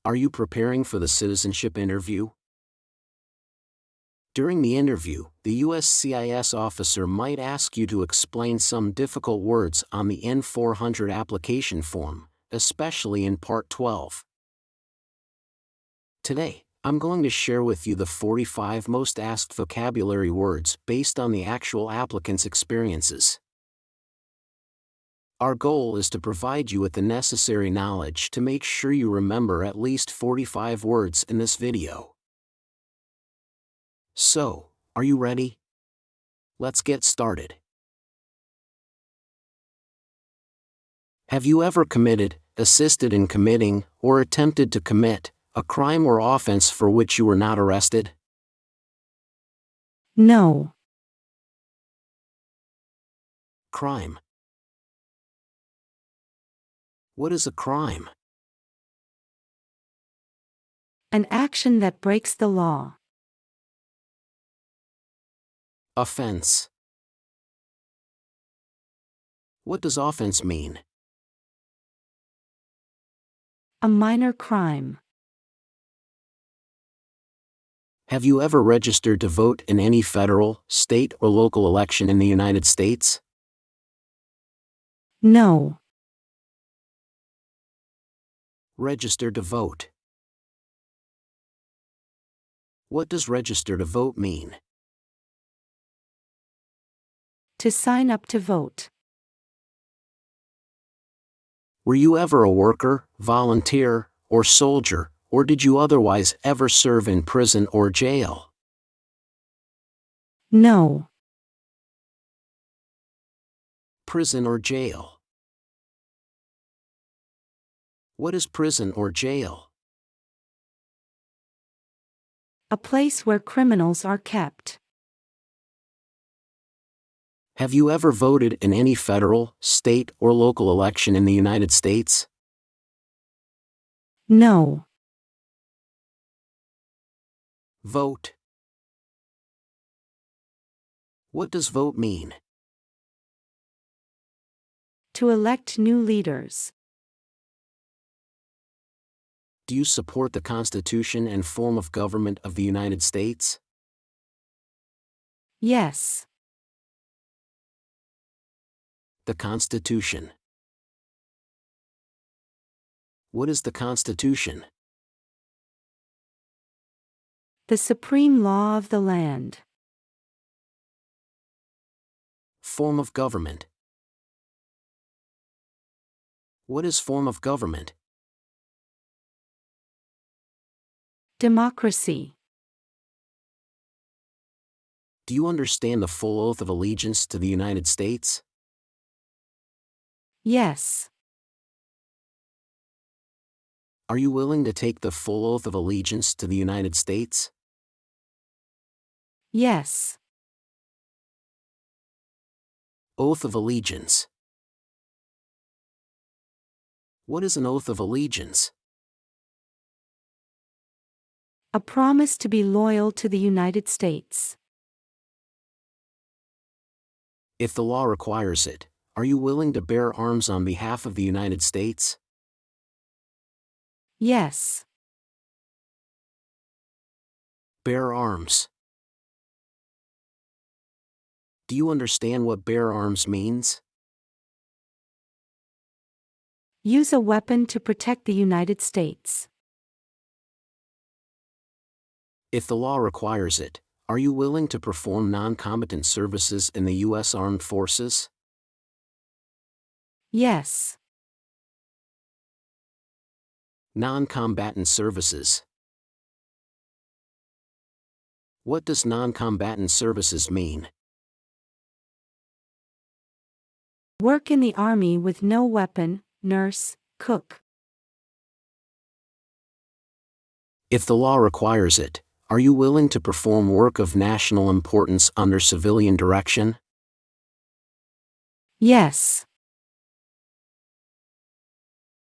Are you preparing for the citizenship interview? During the interview, the USCIS officer might ask you to explain some difficult words on the N400 application form, especially in Part 12. Today, I'm going to share with you the 45 most asked vocabulary words based on the actual applicant's experiences. Our goal is to provide you with the necessary knowledge to make sure you remember at least 45 words in this video. So, are you ready? Let's get started. Have you ever committed, assisted in committing, or attempted to commit a crime or offense for which you were not arrested? No. Crime. What is a crime? An action that breaks the law. Offense. What does offense mean? A minor crime. Have you ever registered to vote in any federal, state, or local election in the United States? No. Register to vote. What does register to vote mean? To sign up to vote. Were you ever a worker, volunteer, or soldier, or did you otherwise ever serve in prison or jail? No. Prison or jail. What is prison or jail? A place where criminals are kept. Have you ever voted in any federal, state, or local election in the United States? No. Vote. What does vote mean? To elect new leaders. Do you support the Constitution and form of government of the United States? Yes. The Constitution. What is the Constitution? The supreme law of the land. Form of government. What is form of government? Democracy. Do you understand the full oath of allegiance to the United States? Yes. Are you willing to take the full oath of allegiance to the United States? Yes. Oath of allegiance. What is an oath of allegiance? A promise to be loyal to the United States. If the law requires it, are you willing to bear arms on behalf of the United States? Yes. Bear arms. Do you understand what bear arms means? Use a weapon to protect the United States. If the law requires it, are you willing to perform noncombatant services in the U.S. Armed Forces? Yes. Noncombatant services. What does noncombatant services mean? Work in the army with no weapon, nurse, cook. If the law requires it, are you willing to perform work of national importance under civilian direction? Yes.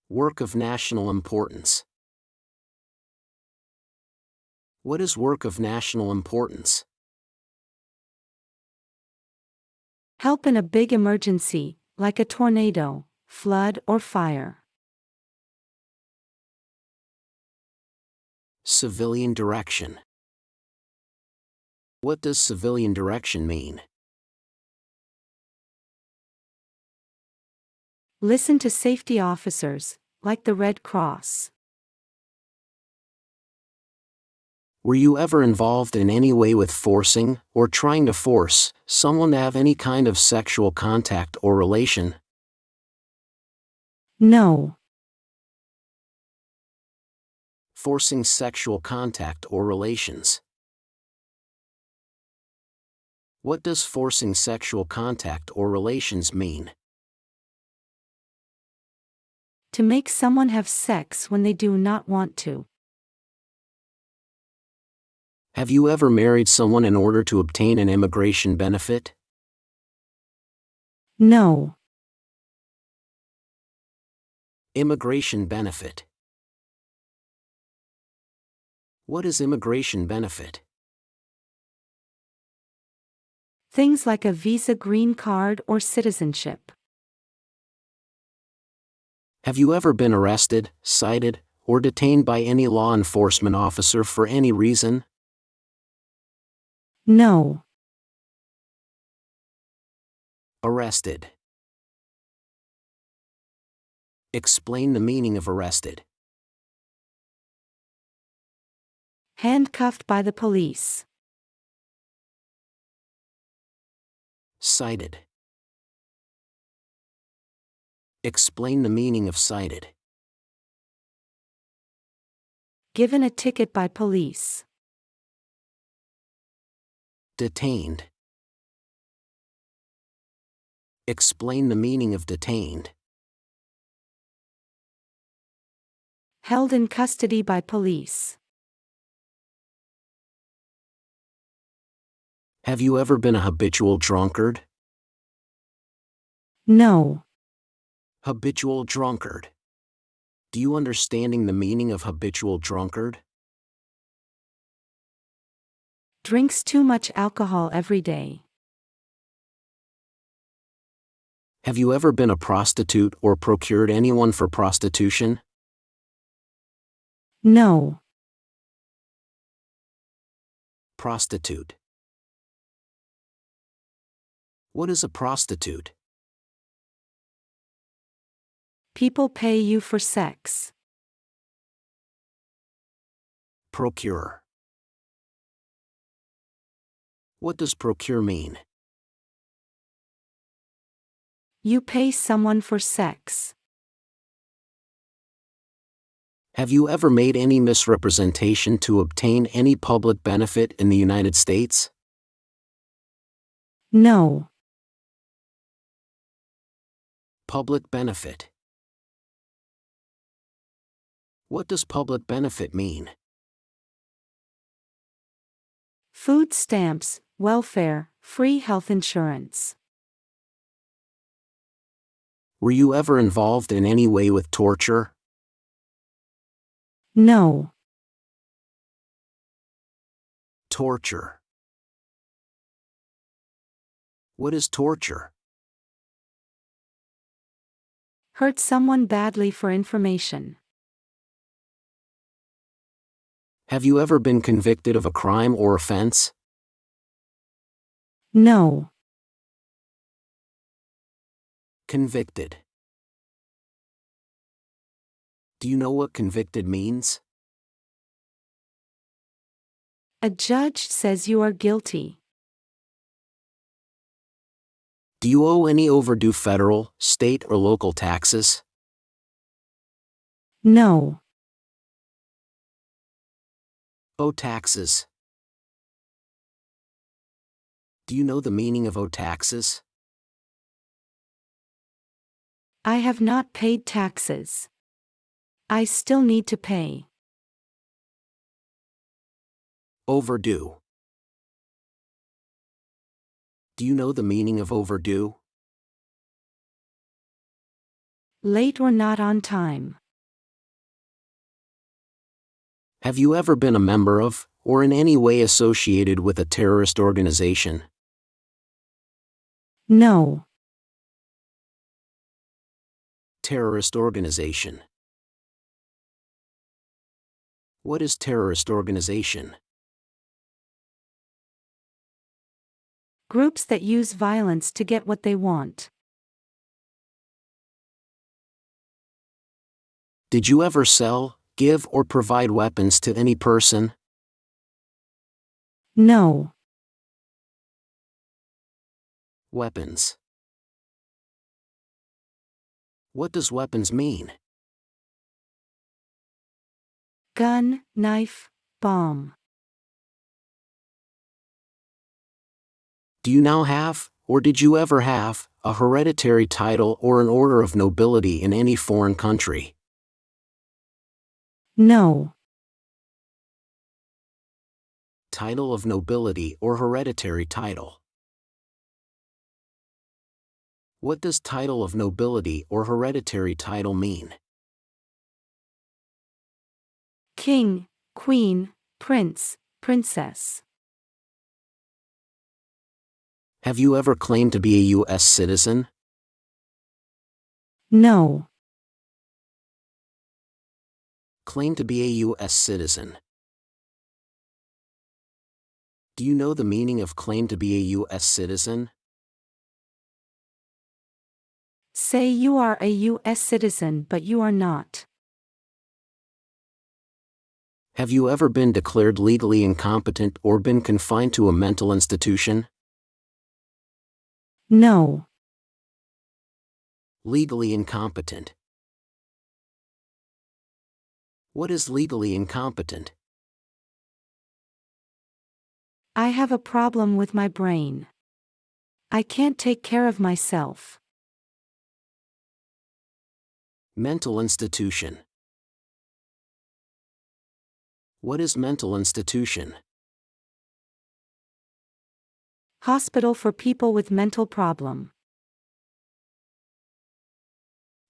Work of national importance. What is work of national importance? Help in a big emergency, like a tornado, flood, or fire. Civilian direction. What does civilian direction mean? Listen to safety officers, like the Red Cross. Were you ever involved in any way with forcing, or trying to force, someone to have any kind of sexual contact or relation? No. Forcing sexual contact or relations. What does forcing sexual contact or relations mean? To make someone have sex when they do not want to. Have you ever married someone in order to obtain an immigration benefit? No. Immigration benefit. What is immigration benefit? Things like a visa, green card, or citizenship. Have you ever been arrested, cited, or detained by any law enforcement officer for any reason? No. Arrested. Explain the meaning of arrested. Handcuffed by the police. Cited. Explain the meaning of cited. Given a ticket by police. Detained. Explain the meaning of detained. Held in custody by police. Have you ever been a habitual drunkard? No. Habitual drunkard. Do you understanding the meaning of habitual drunkard? Drinks too much alcohol every day. Have you ever been a prostitute or procured anyone for prostitution? No. Prostitute. What is a prostitute? People pay you for sex. Procure. What does procure mean? You pay someone for sex. Have you ever made any misrepresentation to obtain any public benefit in the United States? No. Public benefit. What does public benefit mean? Food stamps, welfare, free health insurance. Were you ever involved in any way with torture? No. Torture. What is torture? Hurt someone badly for information. Have you ever been convicted of a crime or offense? No. Convicted. Do you know what convicted means? A judge says you are guilty. Do you owe any overdue federal, state, or local taxes? No. Owe taxes. Do you know the meaning of owe taxes? I have not paid taxes. I still need to pay. Overdue. Do you know the meaning of overdue? Late or not on time. Have you ever been a member of, or in any way associated with a terrorist organization? No. Terrorist organization. What is terrorist organization? Groups that use violence to get what they want. Did you ever sell, give or provide weapons to any person? No. Weapons. What does weapons mean? Gun, knife, bomb. Do you now have, or did you ever have, a hereditary title or an order of nobility in any foreign country? No. Title of nobility or hereditary title. What does title of nobility or hereditary title mean? King, queen, prince, princess. Have you ever claimed to be a U.S. citizen? No. Claim to be a U.S. citizen. Do you know the meaning of claim to be a U.S. citizen? Say you are a U.S. citizen but you are not. Have you ever been declared legally incompetent or been confined to a mental institution? No. Legally incompetent. What is legally incompetent? I have a problem with my brain. I can't take care of myself. Mental institution. What is mental institution? Hospital for people with mental problem.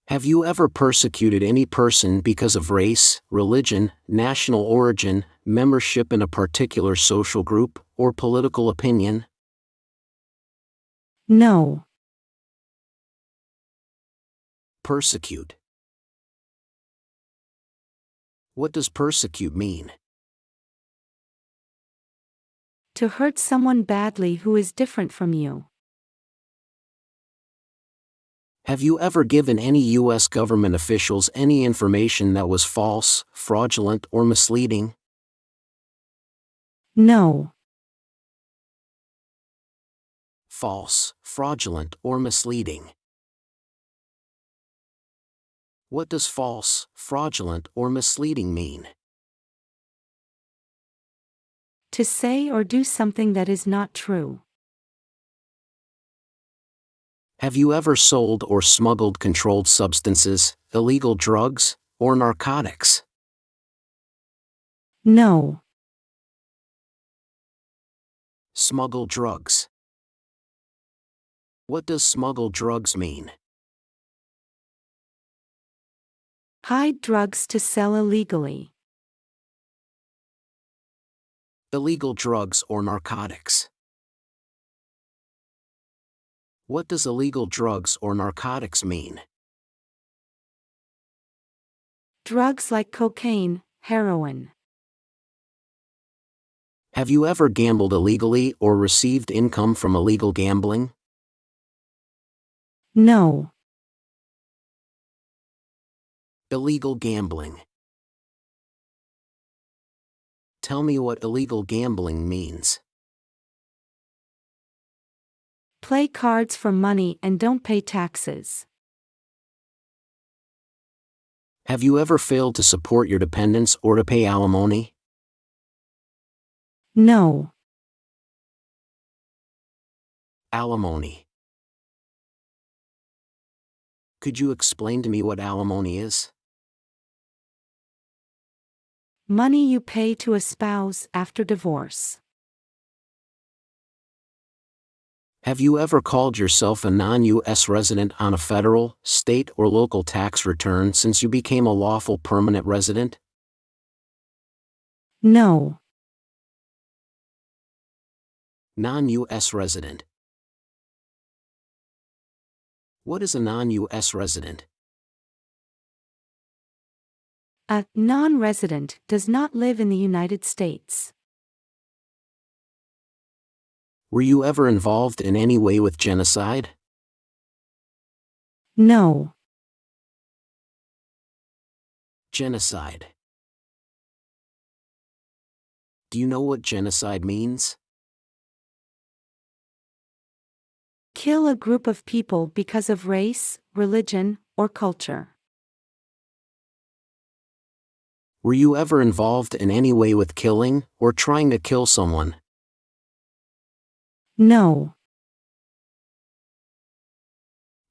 Have you ever persecuted any person because of race, religion, national origin, membership in a particular social group, or political opinion? No. Persecute. What does persecute mean? To hurt someone badly who is different from you. Have you ever given any U.S. government officials any information that was false, fraudulent, or misleading? No. False, fraudulent, or misleading. What does false, fraudulent, or misleading mean? To say or do something that is not true. Have you ever sold or smuggled controlled substances, illegal drugs, or narcotics? No. Smuggle drugs. What does smuggle drugs mean? Hide drugs to sell illegally. Illegal drugs or narcotics. What does illegal drugs or narcotics mean? Drugs like cocaine, heroin. Have you ever gambled illegally or received income from illegal gambling? No. Illegal gambling. Tell me what illegal gambling means. Play cards for money and don't pay taxes. Have you ever failed to support your dependents or to pay alimony? No. Alimony. Could you explain to me what alimony is? Money you pay to a spouse after divorce. Have you ever called yourself a non-U.S. resident on a federal, state, or local tax return since you became a lawful permanent resident? No. Non-U.S. resident. What is a non-U.S. resident? A non-resident does not live in the United States. Were you ever involved in any way with genocide? No. Genocide. Do you know what genocide means? Kill a group of people because of race, religion, or culture. Were you ever involved in any way with killing, or trying to kill someone? No.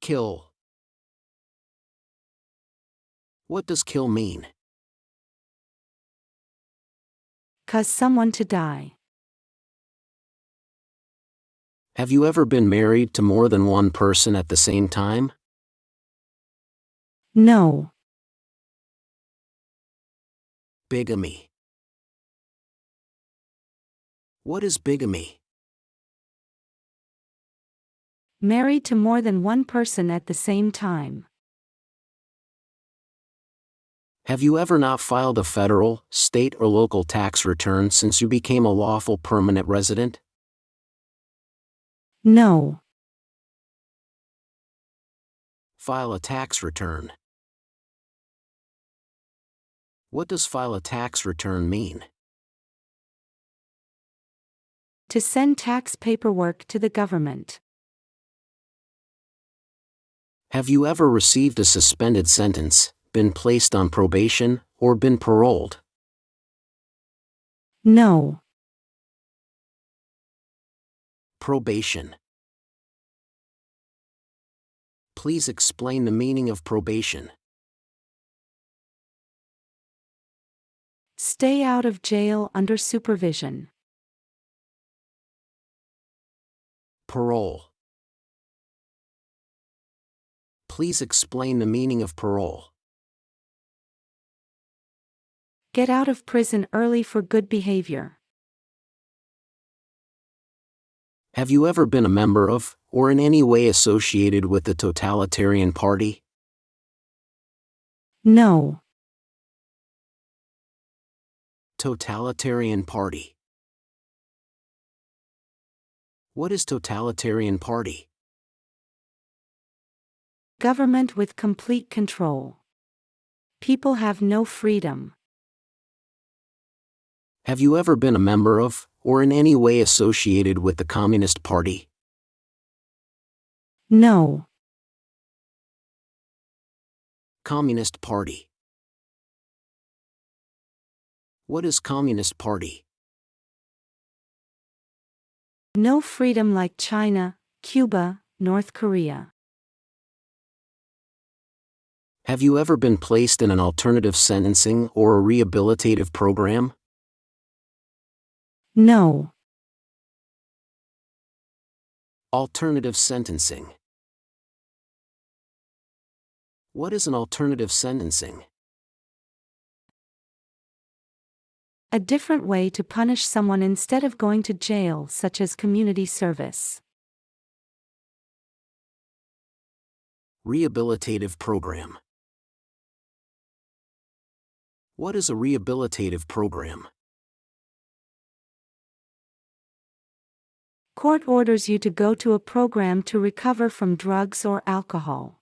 Kill. What does kill mean? Cause someone to die. Have you ever been married to more than one person at the same time? No. Bigamy. What is bigamy? Married to more than one person at the same time. Have you ever not filed a federal, state, or local tax return since you became a lawful permanent resident? No. File a tax return. What does file a tax return mean? To send tax paperwork to the government. Have you ever received a suspended sentence, been placed on probation, or been paroled? No. Probation. Please explain the meaning of probation. Stay out of jail under supervision. Parole. Please explain the meaning of parole. Get out of prison early for good behavior. Have you ever been a member of, or in any way associated with the totalitarian party? No. Totalitarian party. What is totalitarian party? Government with complete control. People have no freedom. Have you ever been a member of, or in any way associated with the Communist Party? No. Communist Party. What is Communist Party? No freedom like China, Cuba, North Korea. Have you ever been placed in an alternative sentencing or a rehabilitative program? No. Alternative sentencing. What is an alternative sentencing? A different way to punish someone instead of going to jail, such as community service. Rehabilitative program. What is a rehabilitative program? Court orders you to go to a program to recover from drugs or alcohol.